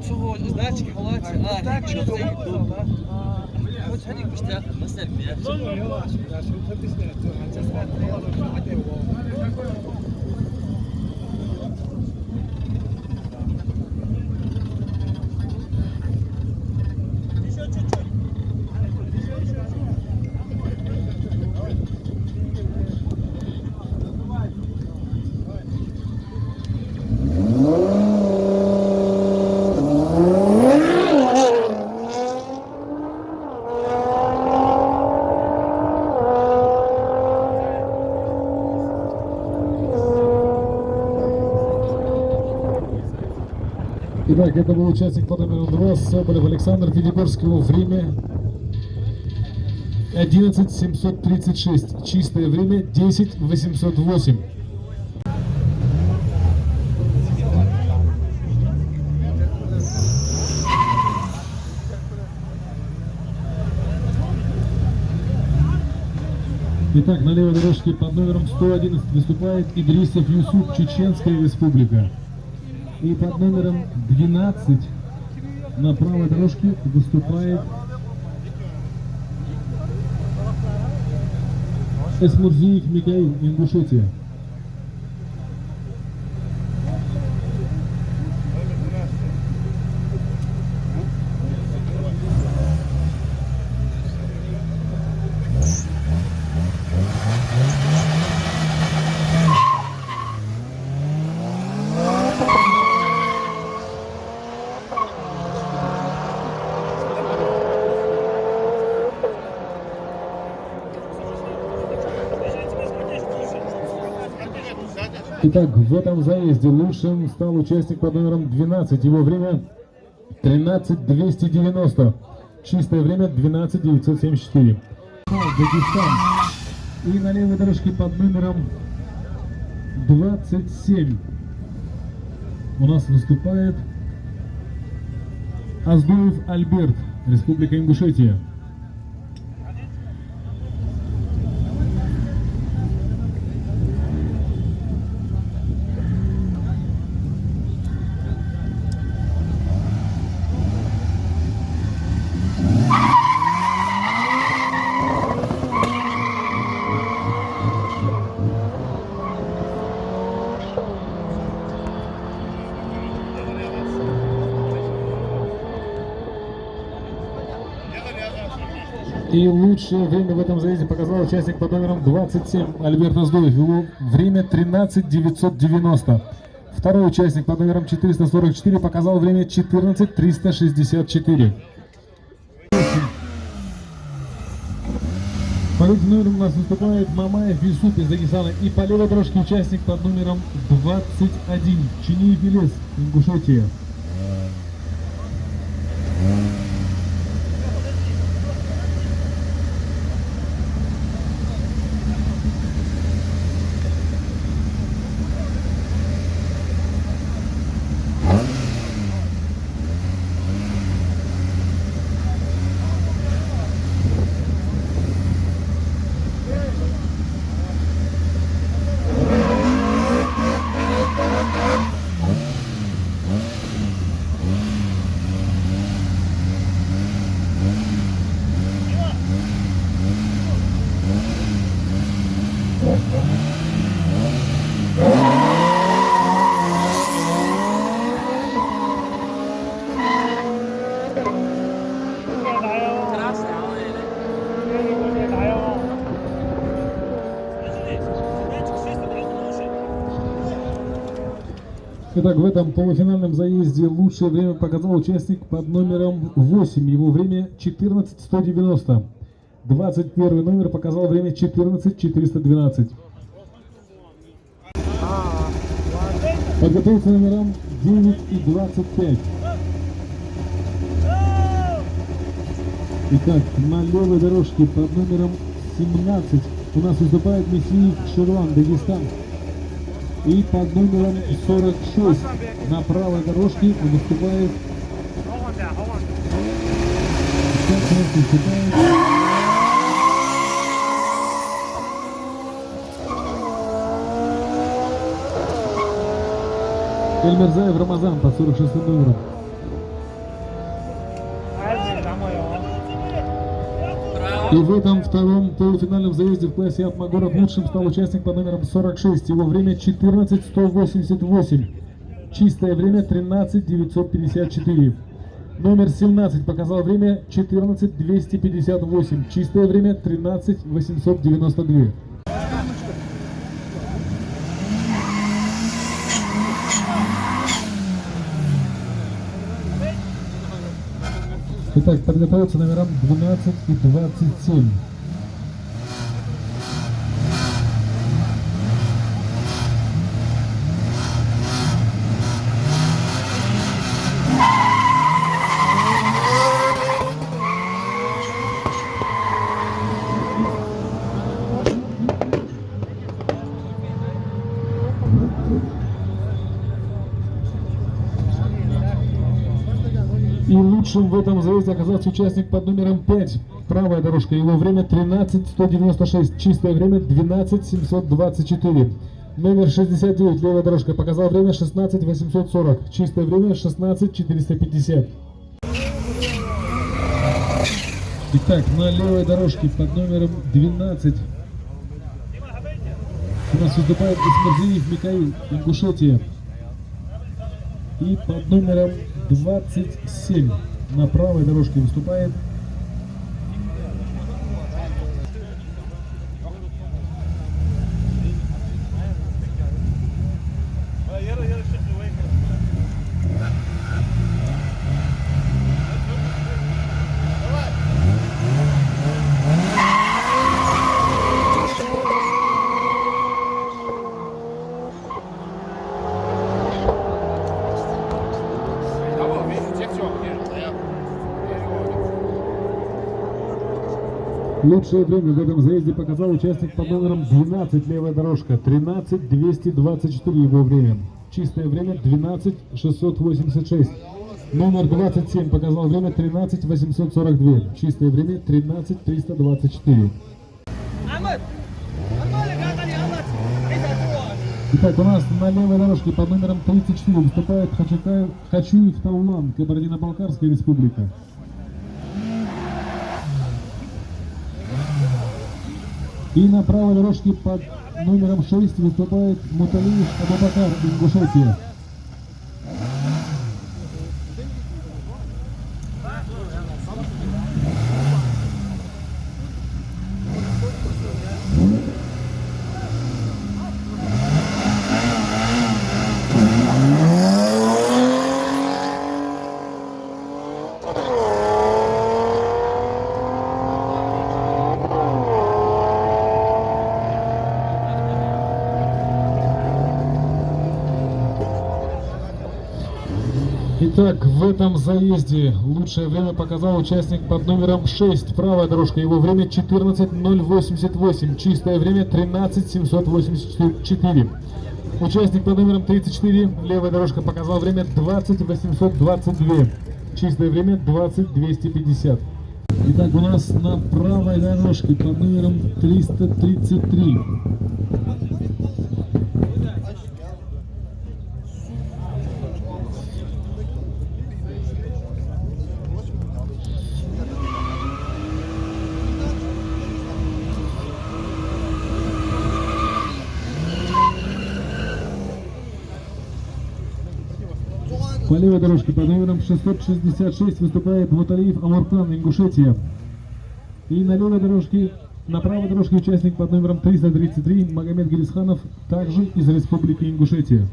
شوفوا ذاتك حوالي هيك شوفوا خذ هذيك باش تاخذ مثلا Итак, это был участник под номером 2 Соболев Александр, Федигорского, время 11:736, чистое время 10:808. Итак, на левой дорожке под номером 111 выступает Идрисов Юсуп, Чеченская Республика. И под номером 12 на правой дорожке выступает Эсмурзиев Микаил, Ингушетия. Итак, в этом заезде лучшим стал участник под номером 12. Его время 13:290. Чистое время 12:974. Дагестан. И на левой дорожке под номером 27 у нас выступает Аздуев Альберт, Республика Ингушетия. И лучшее время в этом заезде показал участник под номером 27 Альберт Аздуев. Его время 13:990. Второй участник под номером 444 показал время 14:364. По этим номерам у нас выступает Мамаев Юсуп из Дагестана. И по левой дорожке участник под номером 21 Чиниев Илес, Ингушетия. Итак, в этом полуфинальном заезде лучшее время показал участник под номером 8. Его время 14:190. 21 номер показал время 14:412. Подготовиться номерам 9 и 25. Итак, на левой дорожке под номером 17 у нас выступает Мессиев Ширван, Дагестан. И под номером 46 на правой дорожке выступает Эльмирзаев Рамазан под 46 номером. И в этом втором полуфинальном заезде в классе Атмагород лучшим стал участник под номером 46. Его время 14:188. Чистое время 13:954. Номер 17 показал время 14:258. Чистое время 13:892. Итак, подготовиться номерам 12 и 27. И лучшим в этом заезде оказался участник под номером 5. Правая дорожка, его время 13:196, чистое время 12:724. Номер 69, левая дорожка, показал время 16:840, чистое время 16:450. Итак, на левой дорожке под номером 12 у нас выступает Гасмердиев Михаил, Ингушетия. И под номером 27 на правой дорожке выступает лучшее время в этом заезде показал участник под номером 12, левая дорожка, 13:224 его время. Чистое время 12:686. Номер 27 показал время 13:842. Чистое время 13:324. Итак, у нас на левой дорожке под номером 34 выступает Хачуев Таулан, Кабардино-Балкарская республика. И на правой дорожке под номером 6 выступает Муталиев Абубакар, Ингушетия. Итак, в этом заезде лучшее время показал участник под номером 6. Правая дорожка, его время 14:088. Чистое время 13:784. Участник под номером 34. Левая дорожка показал время 20:822. Чистое время 20:250. Итак, у нас на правой дорожке под номером 333. По левой дорожке под номером 666 выступает Муталиев Амуртан, Ингушетия. И на левой дорожке, на правой дорожке участник под номером 333 Магомед Гелисханов, также из Республики Ингушетия.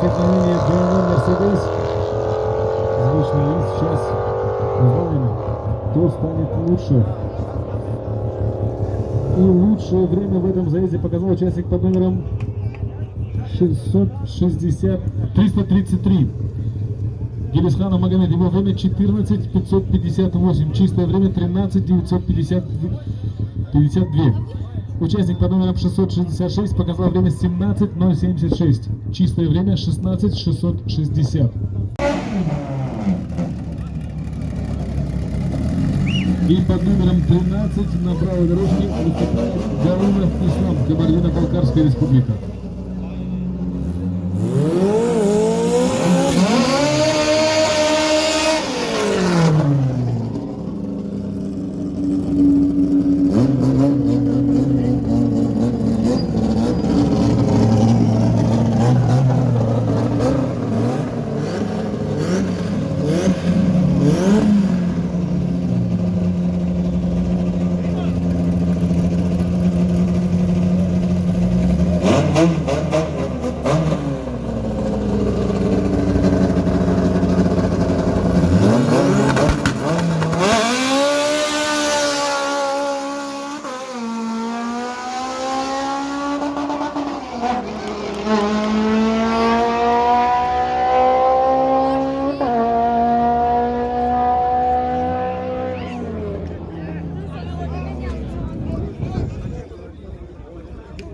Столкновение BMW Mercedes. Звучный лист. Сейчас узнаем, кто станет лучше. И лучшее время в этом заезде показал участник под номером 333. Гелисханов Магомед. Его время 14.558. Чистое время 13.952. Участник под номером 666 показал время 17.076. Чистое время 16.660. И под номером 13 на правой дорожке выступает Гарунов Ислам, Кабардино-Балкарская республика.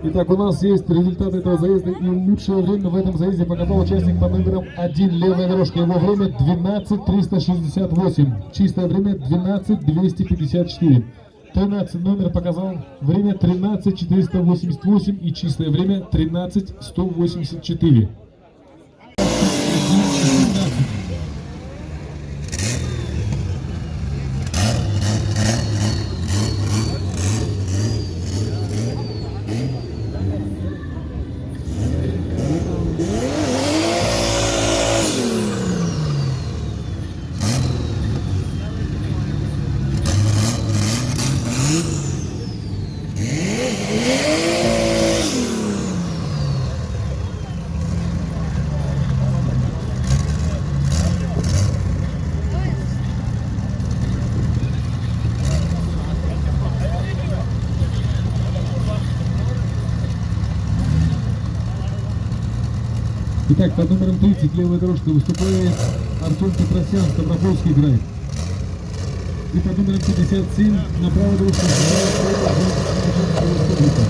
Итак, у нас есть результаты этого заезда, и лучшее время в этом заезде показал участник под номером 1, левая дорожка. Его время 12.368, чистое время 12.254. 13 номер показал время 13.488 и чистое время 13.184. Итак, под номером 30 левая дорожка выступает Артем Петросян, Ставропольский край. И под номером 57 на правой дорожке выступает Республика.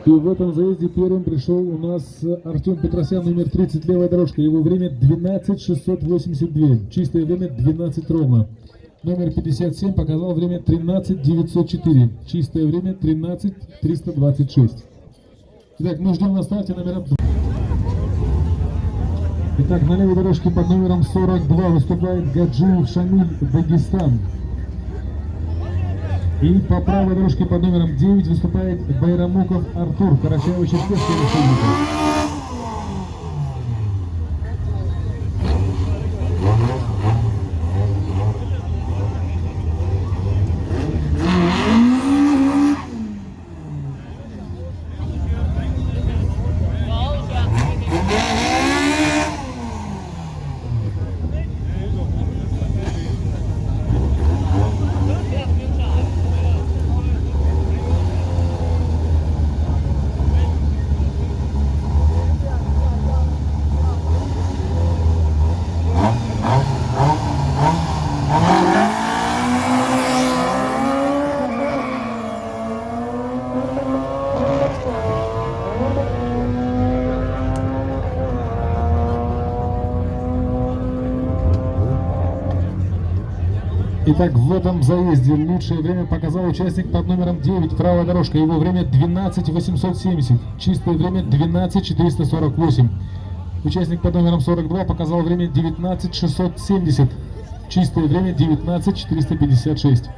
И в этом заезде первым пришел у нас Артем Петросян, номер 30, левая дорожка. Его время 12.682. Чистое время 12 ровно. Номер 57 показал время 13.904. Чистое время 13.326. Итак, мы ждем на старте номера. Итак, на левой дорожке под номером 42 выступает Гаджиев Шамиль, Дагестан. И по правой дорожке под номером 9 выступает Байрамуков Артур, Карачаево-Черкесская республика. Итак, в этом заезде лучшее время показал участник под номером 9, правая дорожка. Его время 12.870, чистое время 12.448. Участник под номером 42 показал время 19.670, чистое время 19.456.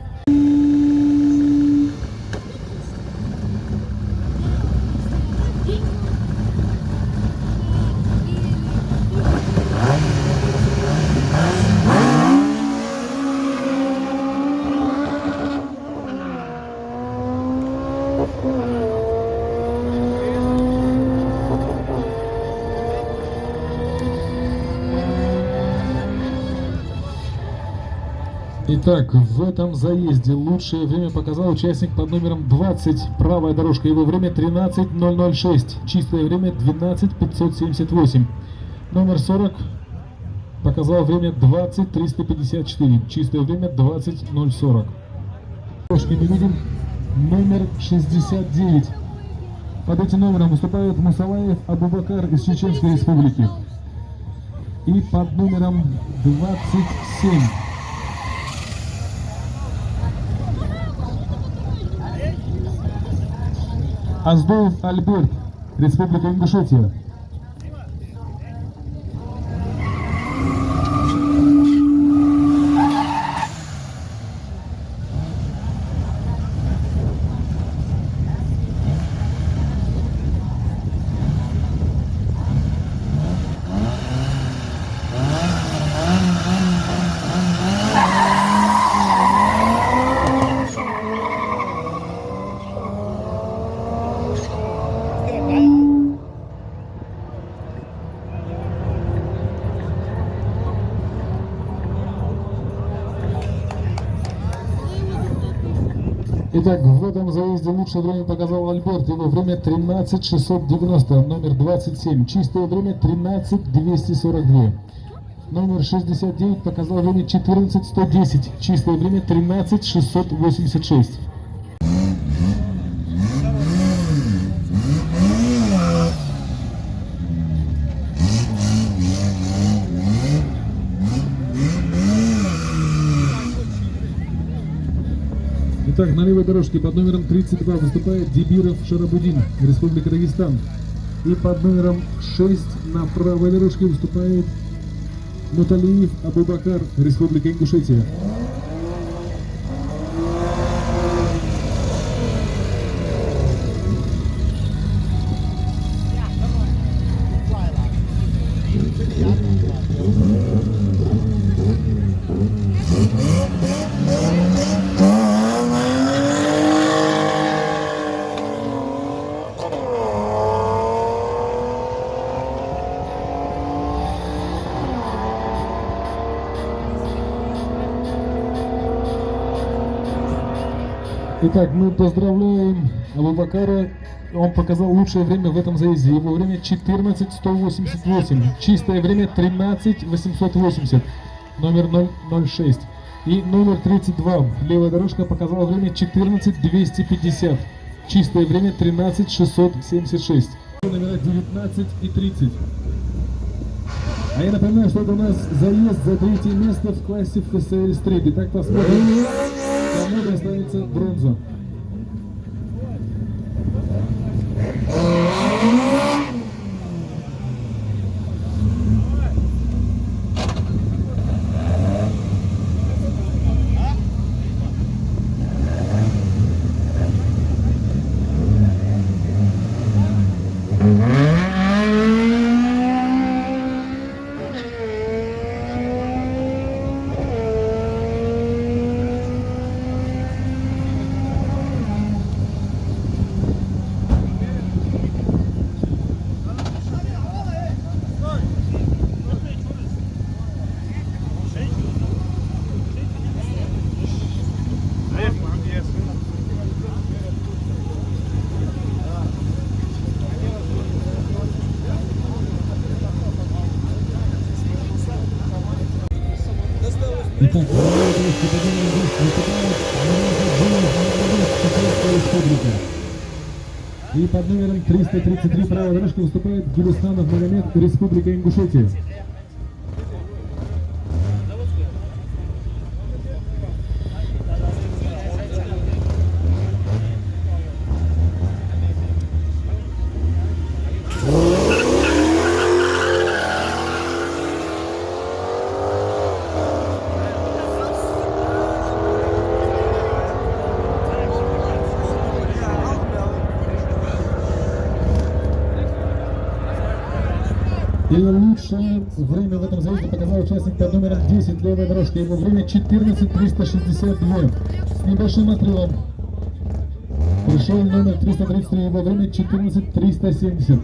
Итак, в этом заезде лучшее время показал участник под номером 20. Правая дорожка, его время 13:006. Чистое время 12:578. Номер 40 показал время 20:354. Чистое время 20:040. Дорожки мы видим номер 69. Под этим номером выступает Мусалаев Абубакар из Чеченской Республики. И под номером 27 Аздоев Альберт, Республика Ингушетия. Итак, в этом заезде лучшее время показал Альберт. Его время 13:690, номер 27. Чистое время 13:242. Номер 69 показал время 14:110. Чистое время 13:686. Итак, на левой дорожке под номером 32 выступает Дибиров Шарабудин, Республика Дагестан. И под номером 6 на правой дорожке выступает Муталиев Абубакар, Республика Ингушетия. Итак, мы поздравляем Абубакара. Он показал лучшее время в этом заезде. Его время 14:188. Чистое время 13:880. Номер 006. И номер 32. Левая дорожка показала время 14:250. Чистое время 13:676. Номера 19 и 30. А я напоминаю, что это у нас заезд за третье место в классе FSL Street. Итак, посмотрим, кому достанется бронза. Итак, и под номером 333 правой дорожки выступает Гилистанов Магомед, Республика Ингушетия. И лучшее время в этом заезде показал участник под номером 10 левой дорожки. Его время 14:362. С небольшим отрывом пришел номер 333. Его время 14:370.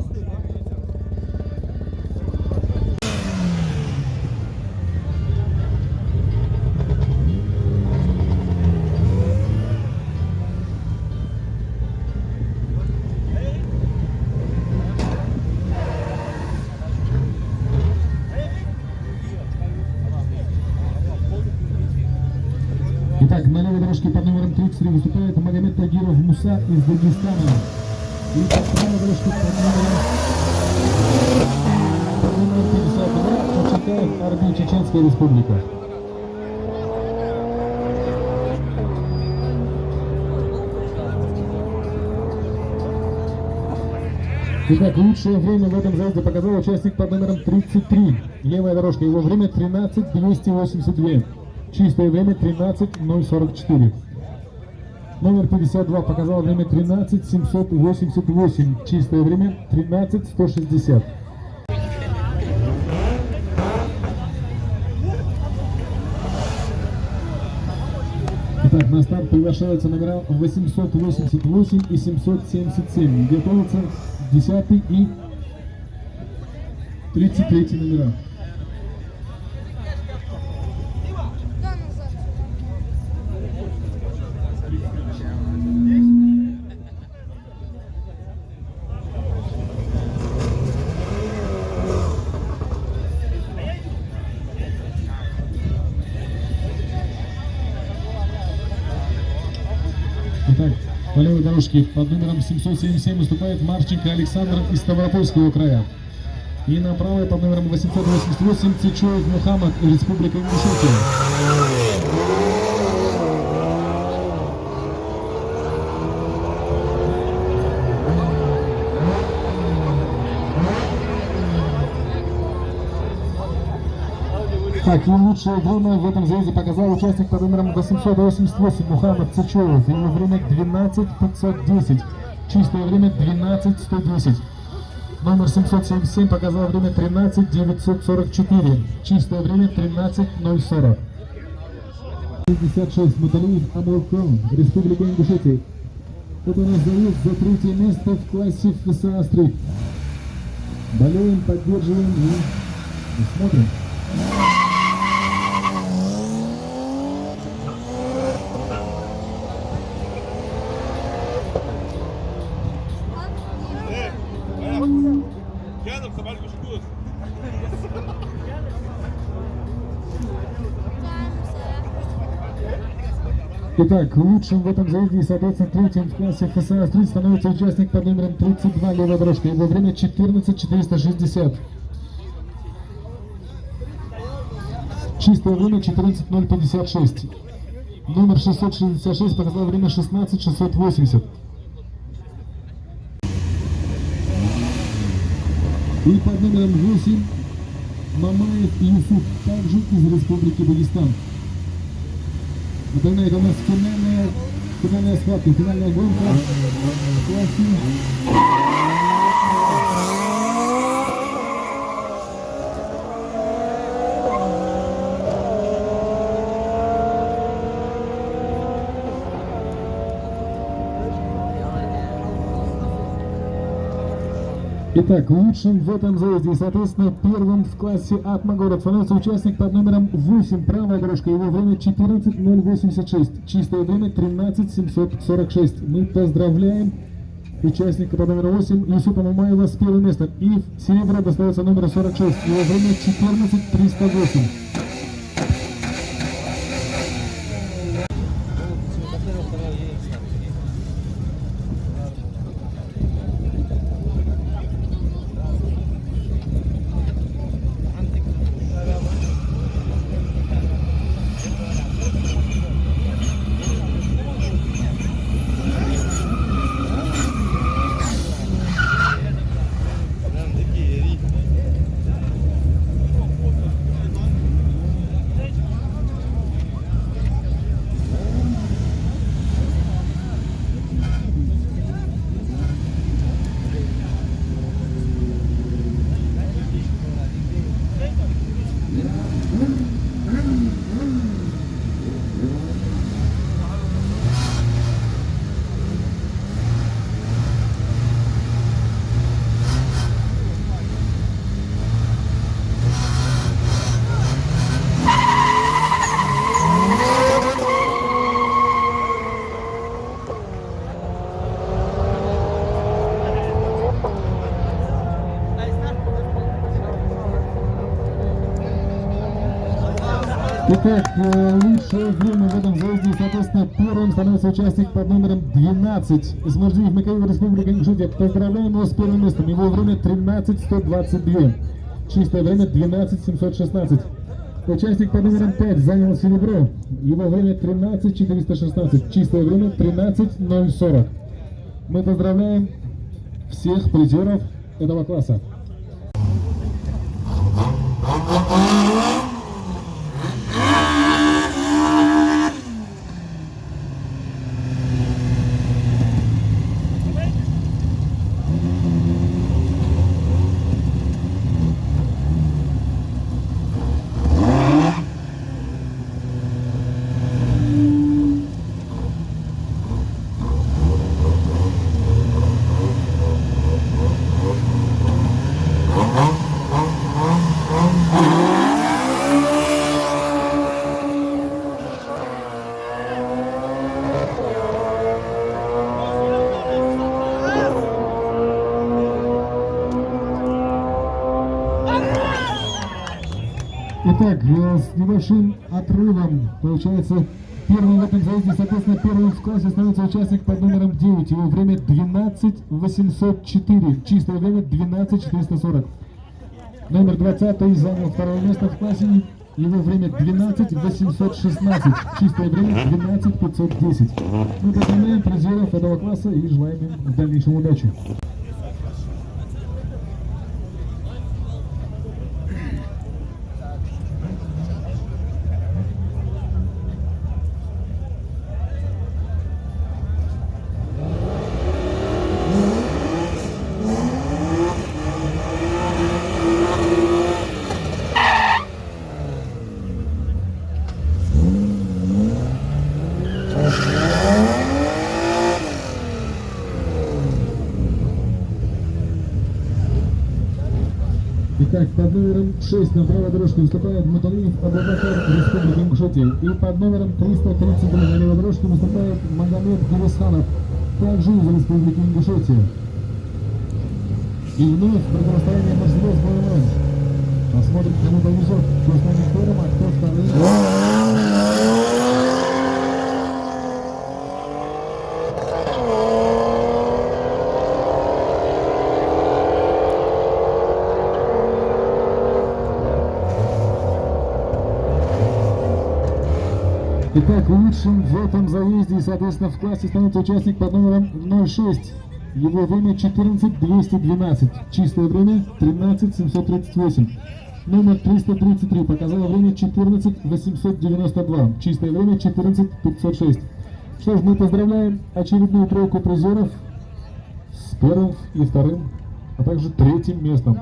дорожке под номером 33 выступает Магомед Тагиров Муса из Дагестана. И по правой дорожке под номером 52 Чачакаев Арби, Чеченская Республика. Итак, лучшее время в этом заезде показал участник под номером 33. Левая дорожка, его время 13:282. Чистое время 13:044. Номер 52 показал время 13:788. Чистое время 13:160. Итак, на старт приглашаются номера 888 и 777. Готовятся 10 и 33 номера. Итак, по левой дорожке под номером 777 выступает Марченко Александр из Ставропольского края. И на правой под номером 888 Цичоев Мухаммад, Республика Ингушетия. Так, и лучшее время в этом заезде показал участник под номером 888 Мухаммад Цичоев. Его время 12:510. Чистое время 12:110. Номер 777 показал время 13:944. Чистое время 13:040. 56 Маталиев Амуркон, Республика Ингушетия. Это у нас заезд за третье место в классе ФСА Стрит. Болеем, поддерживаем и смотрим. Итак, лучшим в этом заезде и, соответственно, третьим в классе ФСА Стрит становится участник под номером 32, левая дорожка. Его время 14:460. Чистое время 14:056. Номер 666 показал время 16:680. И под номером 8 Мамаев Юсуф, также из Республики Дагестан. Напоминаю, это у нас финальная схватка, финальная гонка в классе. Итак, лучшим в этом заезде и, соответственно, первым в классе Атма-город становится участник под номером 8, правая дорожка, его время 14:086, чистое время 13:746. Мы поздравляем участника под номером 8 Юсупа Мамаева с первым местом. И в серебро достается номер 46, его время 14:308. Итак, лучшее время в этом заезде, соответственно, первым становится участник под номером 12 из Мождиев Микаил, Республика Ингушетия. Поздравляем его с первым местом. Его время 13:122. Чистое время 12:716. Участник под номером 5 занял серебро. Его время 13:416. Чистое время 13:040. Мы поздравляем всех призеров этого класса. Итак, с небольшим отрывом, получается, первым в этом заезде, соответственно, первым в классе становится участник под номером 9. Его время 12:804. Чистое время 12:440. Номер 20 занял второе место в классе. Его время 12:816. Чистое время 12:510. Мы поздравляем призеров этого класса и желаем им в дальнейшем удачи. Итак, под номером 6 на правой дорожке выступает Муталиев Абубакар, Республика Ингушетия. И под номером 333 на левой дорожке выступает Магомед Гирисханов, также из Республики Ингушетия. И вновь противостояние Мерседес БМВ. Посмотрим, кому повезет, кто станет первым, а кто вторым. Итак, лучшим в этом заезде и, соответственно, в классе становится участник под номером 06. Его время 14:212. Чистое время 13:738. Номер 333 показало время 14:892. Чистое время 14:506. Что ж, мы поздравляем очередную тройку призеров с первым и вторым, а также третьим местом.